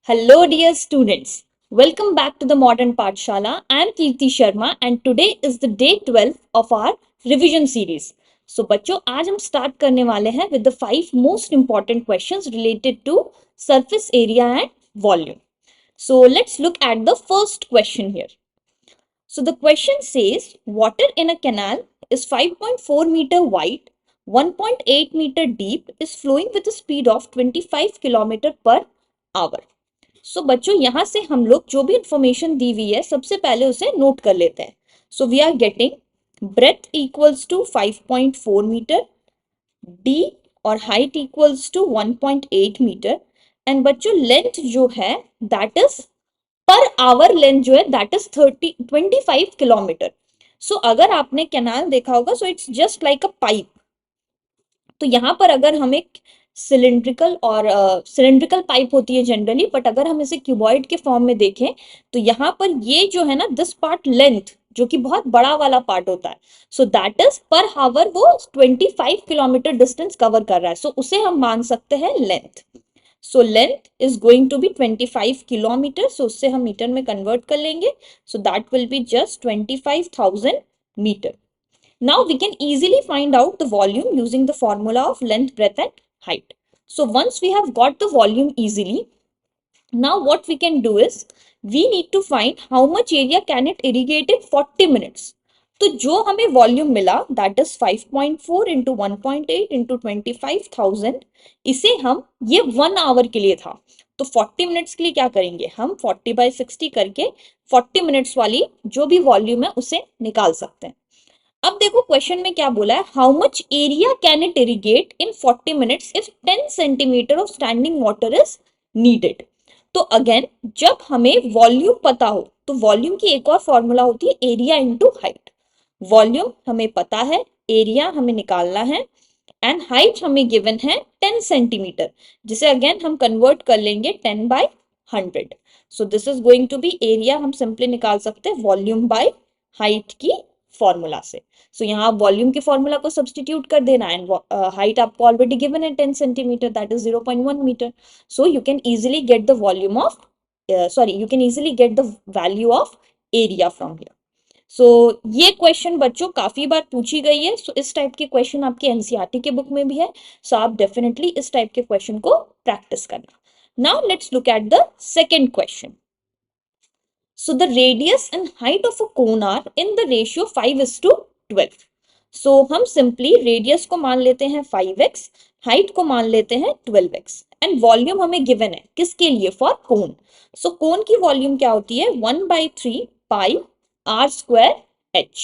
Hello, dear students. Welcome back to the Modern Pathshala. I am Kirti Sharma and today is the day 12 of our revision series. So बच्चों आज हम start करने वाले हैं with the 5 most important questions related to surface area and volume. So let's look at the first question here. So the question says water in a canal is 5.4 meter wide, 1.8 meter deep, is flowing with a speed of 25 kilometer per hour. सो बच्चों यहां से हम लोग जो भी information दी हुई है सबसे पहले उसे नोट कर लेते हैं. So we are getting breadth equals to 5.4 metre, डी और height equals to 1.8 metre and बच्चों लेंथ जो है दैट इज पर आवर लेंथ जो है दैट इज 25 किलोमीटर. सो अगर आपने कैनाल देखा होगा so it's just like a pipe. तो यहाँ पर अगर हम एक सिलेंड्रिकल पाइप होती है जनरली, बट अगर हम इसे क्यूबॉइड के फॉर्म में देखें तो यहाँ पर ये जो है ना दिस पार्ट लेंथ जो कि बहुत बड़ा वाला पार्ट होता है, सो दैट इज पर हावर वो 25 किलोमीटर डिस्टेंस कवर कर रहा है. सो उसे हम मान सकते हैं length. So length is going to be 25 kilometre. So उससे हम मीटर में कन्वर्ट कर लेंगे. So that will be just 25,000 metre. Now we can easily find out the volume using the formula of length, breadth and height. So once we have got the volume easily, now what we can do is we need to find how much area can it irrigate in 40 minutes. तो जो हमें volume मिला that is 5.4 into 1.8 into 25,000, इसे हम ये 1 our के लिए था. तो 40 मिनट्स के लिए क्या करेंगे, हम 40/60 करके 40 मिनट्स वाली जो भी वॉल्यूम है उसे निकाल सकते हैं. अब देखो क्वेश्चन में क्या बोला है, how much area can it irrigate in 40 minutes if 10 centimetre of standing water is needed. तो अगेन जब हमें वॉल्यूम पता हो तो वॉल्यूम की एक और फॉर्मूला होती है एरिया इनटू हाइट. वॉल्यूम हमें पता है, एरिया हमें निकालना है एंड हाइट हमें गिवन है 10 सेंटीमीटर, जिसे अगेन हम कन्वर्ट कर लेंगे 10/100. So this is going to be area, हम सिंपली निकाल सकते हैं वॉल्यूम बाय हाइट की फॉर्मूला से. सो यहाँ वॉल्यूम के फॉर्मूला को सब्सटीट्यूट कर देना एंड हाइट आपको ऑलरेडी गिवन है 10 centimetre that is 0.1 metre. So you can easily get the volume of you can easily get the value of area from here. So ये question बच्चों काफी बार पूछी गई है. सो इस टाइप के क्वेश्चन आपके एनसीईआरटी के बुक में भी है. सो आप डेफिनेटली इस टाइप के क्वेश्चन को प्रैक्टिस करना. Now let's look at the second question. So the radius and height of a cone are in the ratio 5:12. So हम simply radius को मान लेते हैं 5x, height को मान लेते हैं 12x and volume हमें given है किसके लिए, for cone. So cone की volume क्या होती है 1/3 pi r square h.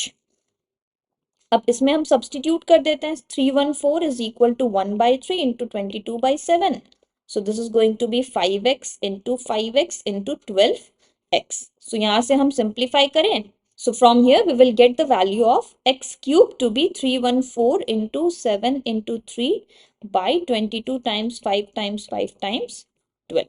अब इसमें हम सब्सटीट्यूट कर देते हैं 314 is equal to 1/3 into 22/7. So this is going to be 5x into 5x into 12x. So यहाँ से हम simplify करें. So from here we will get the value of x cube to be 314 into 7 into 3 by 22 times 5 times 5 times 12.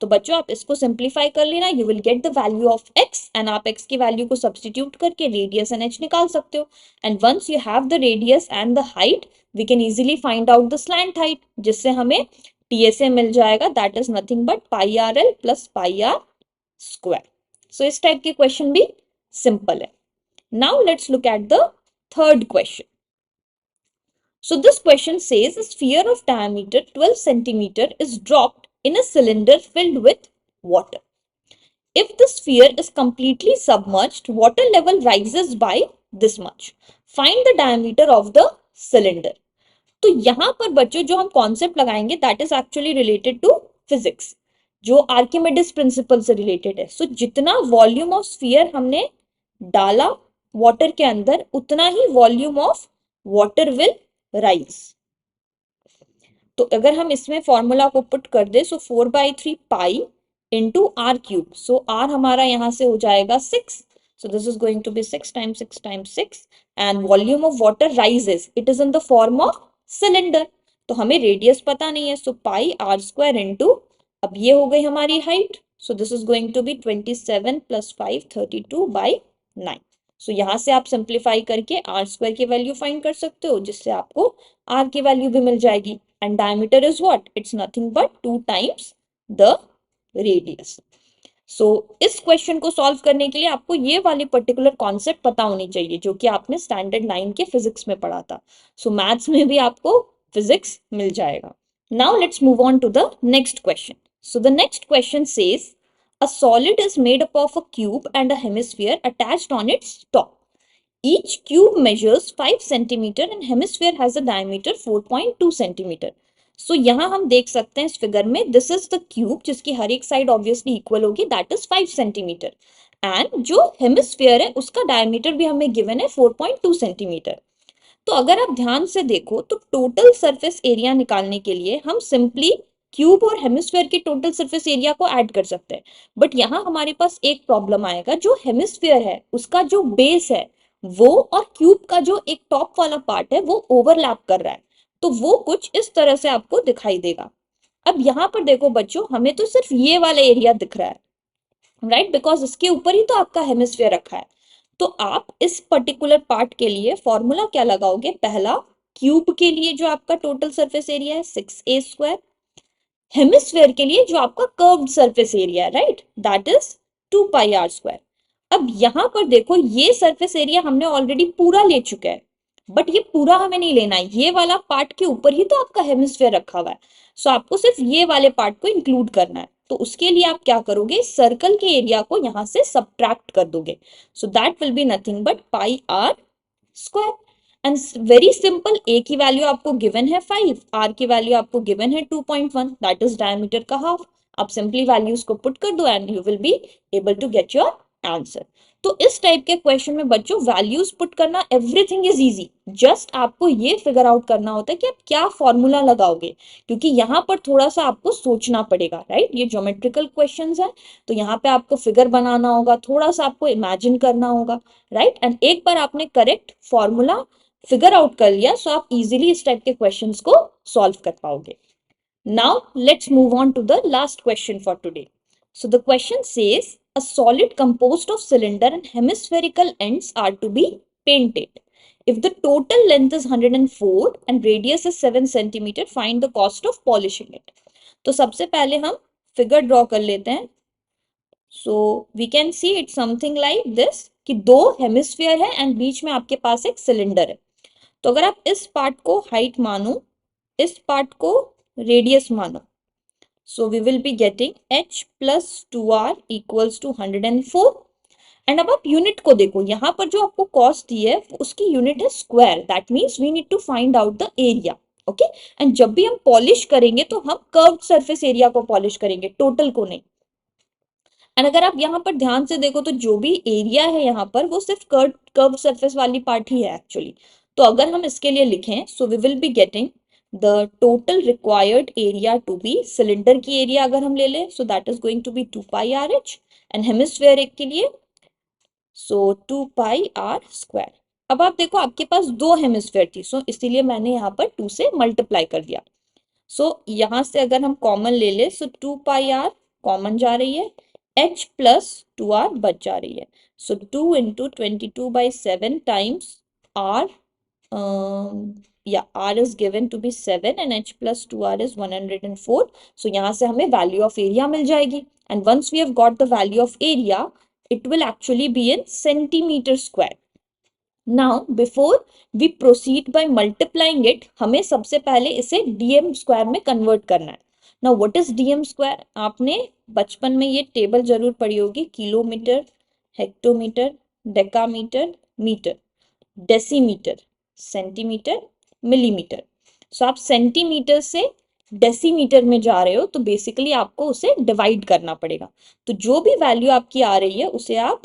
तो बच्चों आप इसको simplify कर लेना, you will get the value of x and आप x की वैल्यू को सब्सटीट्यूट करके रेडियस एंड h निकाल सकते हो. And once you have the radius and the height we can easily find out the slant height, जिससे हमें TSA मिल जाएगा that is nothing but pi r l plus pi r square. So इस type के question भी simple है. Now let's look at the third question. So this question says a sphere of diameter 12 centimeter is dropped in a cylinder filled with water. If the sphere is completely submerged, water level rises by this much. Find the diameter of the cylinder. तो यहाँ पर बच्चों जो हम concept लगाएंगे that is actually related to physics, जो Archimedes principle से related है. सो जितना वॉल्यूम ऑफ स्फीयर हमने डाला वाटर के अंदर उतना ही volume of water will rise. तो अगर हम इसमें फॉर्मूला को पुट कर दे so 4/3 pi into r cube. So r हमारा यहाँ से हो जाएगा 6. So this is going to be 6 times 6 times 6 and volume of water rises, it is in the form of cylinder. तो हमें रेडियस पता नहीं है so pi r square into, अब ये हो गई हमारी height. So this is going to be 27 + 5 32/9. So यहाँ से आप सिंप्लीफाई करके आर स्क्वायर की वैल्यू फाइंड कर सकते हो, जिससे आपको आर की वैल्यू भी मिल जाएगी. And diameter is what, it's nothing but 2 times the radius. So इस क्वेश्चन को सॉल्व करने के लिए आपको ये वाली पर्टिकुलर कॉन्सेप्ट पता होनी चाहिए जो कि आपने स्टैंडर्ड 9 के फिजिक्स में पढ़ा था। सो मैथ्स में भी आपको फिजिक्स मिल जाएगा। Now let's move on to the next question. So the next question says a solid is made up of a cube and a hemisphere attached on its top. Each cube measures 5 centimeter and hemisphere has a diameter 4.2 centimeter. So यहाँ हम देख सकते हैं इस figure में this is the cube जिसकी हर एक side obviously equal होगी, that is 5 सेंटीमीटर, एंड जो हेमिस्फीयर है उसका डायमीटर भी हमें गिवन है 4.2 सेंटीमीटर। तो अगर आप ध्यान से देखो तो टोटल सरफेस एरिया निकालने के लिए हम सिंपली क्यूब और हेमिस्फीयर के टोटल सरफेस एरिया को ऐड कर सकते हैं, बट यहाँ हमारे पास एक प्रॉब्लम आएगा, जो हेमिस्फीयर है उसका जो बेस है वो और क्यूब का जो एक टॉप वाला पार्ट है वो ओवरलैप कर रहा है, तो वो कुछ इस तरह से आपको दिखाई देगा। अब यहाँ पर देखो बच्चों, हमें तो सिर्फ ये वाला एरिया दिख रहा है, राइट, बिकॉज इसके ऊपर ही तो आपका हेमिस्फीयर रखा है। तो आप इस पर्टिकुलर पार्ट के लिए फॉर्मूला क्या लगाओगे? पहला, क्यूब के लिए जो आपका टोटल सरफेस एरिया है 6a², हेमिस्फीयर के लिए जो आपका कर्व्ड सरफेस एरिया है, राइट, दैट इज 2πr²। अब यहां पर देखो ये सरफेस एरिया हमने ऑलरेडी पूरा ले चुका है, बट ये पूरा हमें नहीं लेना है, ये वाला पार्ट के ऊपर ही तो आपका हेमिस्फीयर रखा हुआ है। सो आपको सिर्फ ये वाले पार्ट को इंक्लूड करना है। तो उसके लिए आप क्या करोगे? सर्कल के एरिया को यहां से सब्ट्रैक्ट कर दोगे। So that will be nothing but πr²। And very simple, A की वैल्यू आपको गिवन है 5, आर की वैल्यू आपको गिवन है 2.1, दैट इज डायमीटर का हाफ। आप सिंपली वैल्यूज को पुट कर दो and you will be able to get your answer. तो इस टाइप के क्वेश्चन में बच्चों वैल्यूज पुट करना एवरीथिंग इज इजी, जस्ट आपको ये फिगर आउट करना होता है कि आप क्या फॉर्मूला लगाओगे, क्योंकि यहाँ पर थोड़ा सा आपको सोचना पड़ेगा, राइट। ये ज्योमेट्रिकल क्वेश्चंस है तो यहाँ पे आपको फिगर बनाना होगा, थोड़ा सा आपको इमेजिन करना होगा, राइट। एंड एक बार आपने करेक्ट फॉर्मूला फिगर आउट कर लिया सो आप इजीली इस टाइप के क्वेश्चंस को सॉल्व कर पाओगे। Now let's move on to the last question for today. So the question says a solid composed of cylinder and hemispherical ends are to be painted. If the total length is 104 and radius is 7 centimeter, find the cost of polishing it. तो सबसे पहले हम figure draw कर लेते हैं। So we can see it something like this कि दो hemisphere है एंड बीच में आपके पास एक सिलेंडर है। तो अगर आप इस पार्ट को हाइट मानो, इस पार्ट को रेडियस मानो, so we will be getting h plus 2r equals to 104। And अब आप यूनिट को देखो, यहाँ पर जो आपको कॉस्ट दी है उसकी यूनिट है square, that means we need to find out the area, okay. And जब भी हम पॉलिश करेंगे तो हम कर्व्ड सरफेस एरिया को पॉलिश करेंगे, टोटल को नहीं। एंड अगर आप यहाँ पर ध्यान से देखो तो जो भी एरिया है यहाँ पर वो सिर्फ कर्व्ड सरफेस वाली पार्ट ही है एक्चुअली। तो अगर हम इसके लिए लिखें so we will be getting the total required area to be, cylinder की एरिया अगर हम ले लें so that is going to be 2πrh and hemisphere एक के लिए so 2πr²। अब आप देखो आपके पास दो हेमिस्फेयर थी सो इसीलिए मैंने यहाँ पर 2 से मल्टीप्लाई कर दिया। सो यहाँ से अगर हम कॉमन ले ले सो 2πr कॉमन जा रही है, h प्लस 2r बच जा रही है। सो 2 into 22/7 times r, r is given to be 7 and h plus 2r is 104। so यहाँ से हमें value of area मिल जाएगी and once we have got the value of area it will actually be in centimeter square। now before we proceed by multiplying it, हमें सबसे पहले इसे dm square में convert करना है। now what is dm square? आपने बचपन में ये टेबल जरूर पढ़ी होगी, kilometre, hectometre, decametre, metre, decimetre, centimetre, millimetre. So आप सेंटीमीटर से डेसीमीटर में जा रहे हो तो बेसिकली आपको उसे डिवाइड करना पड़ेगा। तो जो भी वैल्यू आपकी आ रही है उसे आप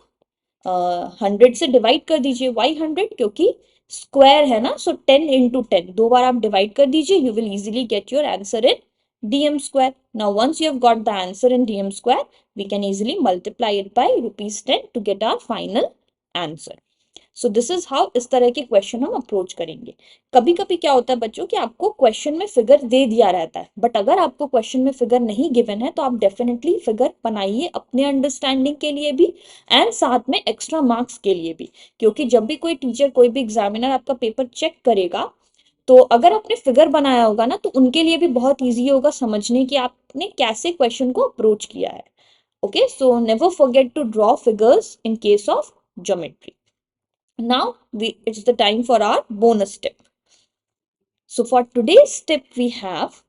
100 से डिवाइड कर दीजिए। वाई 100? क्योंकि स्क्वायर है ना, सो 10 into 10 दो बार आप डिवाइड कर दीजिए, you will easily get your answer in dm square। now once you have got the answer in dm square we can easily multiply it by ₹10 to get our final answer। So this is how इस तरह के question हम approach करेंगे। कभी कभी क्या होता है बच्चों कि आपको क्वेश्चन में फिगर दे दिया रहता है, बट अगर आपको क्वेश्चन में फिगर नहीं गिवन है तो आप डेफिनेटली फिगर बनाइए अपने अंडरस्टैंडिंग के लिए भी एंड साथ में एक्स्ट्रा मार्क्स के लिए भी, क्योंकि जब भी कोई टीचर, कोई भी एग्जामिनर आपका पेपर चेक करेगा तो अगर आपने फिगर बनाया होगा ना तो उनके लिए भी बहुत ईजी होगा समझने कि आपने कैसे क्वेश्चन को अप्रोच किया है। Okay, so never forget to draw figures in case of geometry. Now it's the time for our bonus step. So for today's step we have,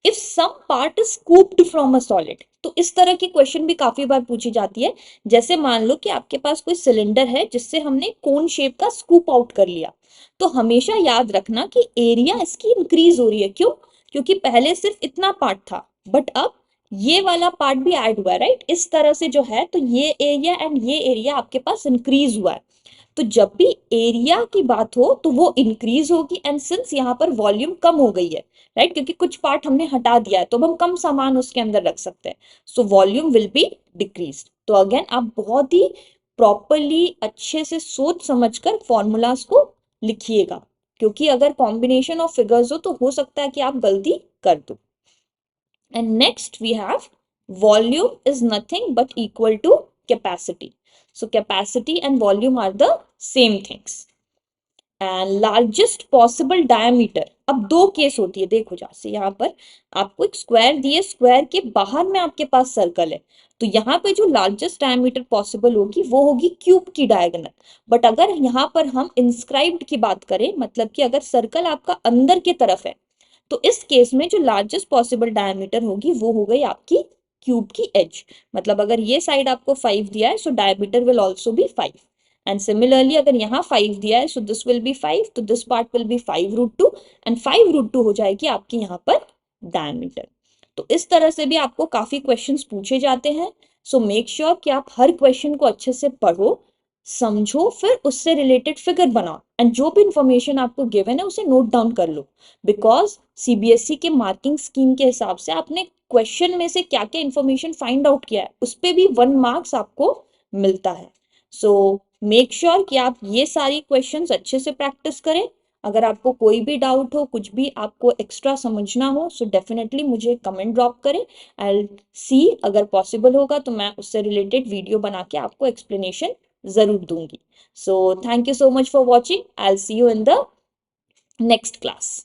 if some part is scooped from a solid, तो इस तरह की question भी काफी बार पूछी जाती है। जैसे मान लो कि आपके पास कोई सिलेंडर है जिससे हमने कोन शेप का स्कूप आउट कर लिया, तो हमेशा याद रखना कि एरिया इसकी इंक्रीज हो रही है। क्यों? क्योंकि पहले सिर्फ इतना पार्ट था, बट अब ये वाला पार्ट भी ऐड हुआ है, राइट? इस तरह से जो है, तो ये एरिया एंड ये एरिया आपके पास इंक्रीज हुआ है। तो जब भी एरिया की बात हो तो वो इंक्रीज होगी, एंड सिंस यहाँ पर वॉल्यूम कम हो गई है, राइट, क्योंकि कुछ पार्ट हमने हटा दिया है तो अब हम कम सामान उसके अंदर रख सकते हैं, so volume will be decrease. तो अगेन आप बहुत ही प्रॉपरली अच्छे से सोच समझकर फॉर्मूलाज को लिखिएगा, क्योंकि अगर कॉम्बिनेशन ऑफ फिगर्स हो तो हो सकता है कि आप गलती कर दो। And next we have volume is nothing but equal to capacity. So capacity and volume are the same things. And largest possible diameter, अब दो केस होती है, देखो जैसे यहाँ पर आपको एक स्क्वायर दिए, स्क्वायर के बाहर में आपके पास सर्कल है, तो यहाँ पे जो लार्जेस्ट डायमीटर पॉसिबल होगी वो होगी क्यूब की डायगोनल। बट अगर यहाँ पर हम इंस्क्राइब्ड की बात करें, मतलब कि अगर सर्कल आपका अंदर की तरफ है, तो इस केस में जो लार्जेस्ट पॉसिबल डायमीटर होगी वो हो गई आपकी क्यूब की एज। मतलब अगर ये साइड आपको 5 दिया है, so diameter will also be 5। And similarly अगर यहाँ 5 दिया है, सो दिस विल बी 5, तो this part will be 5√2, and 5√2 हो जाएगी आपकी यहाँ पर डायमीटर। तो इस तरह से भी आपको काफी क्वेश्चंस पूछे जाते हैं। सो मेक श्योर कि आप हर क्वेश्चन को अच्छे से पढ़ो, समझो, फिर उससे रिलेटेड फिगर बनाओ, एंड जो भी इंफॉर्मेशन आपको गिवन है उसे नोट डाउन कर लो। बिकॉज सीबीएसई के मार्किंग स्कीम के हिसाब से आपने क्वेश्चन में से क्या क्या इंफॉर्मेशन फाइंड आउट किया है उस पर भी 1 मार्क्स आपको मिलता है। सो मेक श्योर कि आप ये सारी क्वेश्चंस अच्छे से प्रैक्टिस करें। अगर आपको कोई भी डाउट हो, कुछ भी आपको एक्स्ट्रा समझना हो, सो डेफिनेटली मुझे कमेंट ड्रॉप करें। आई सी अगर पॉसिबल होगा तो मैं उससे रिलेटेड वीडियो बना के आपको एक्सप्लेनेशन जरूर दूंगी। So thank you so much for watching. I will see you in the next class.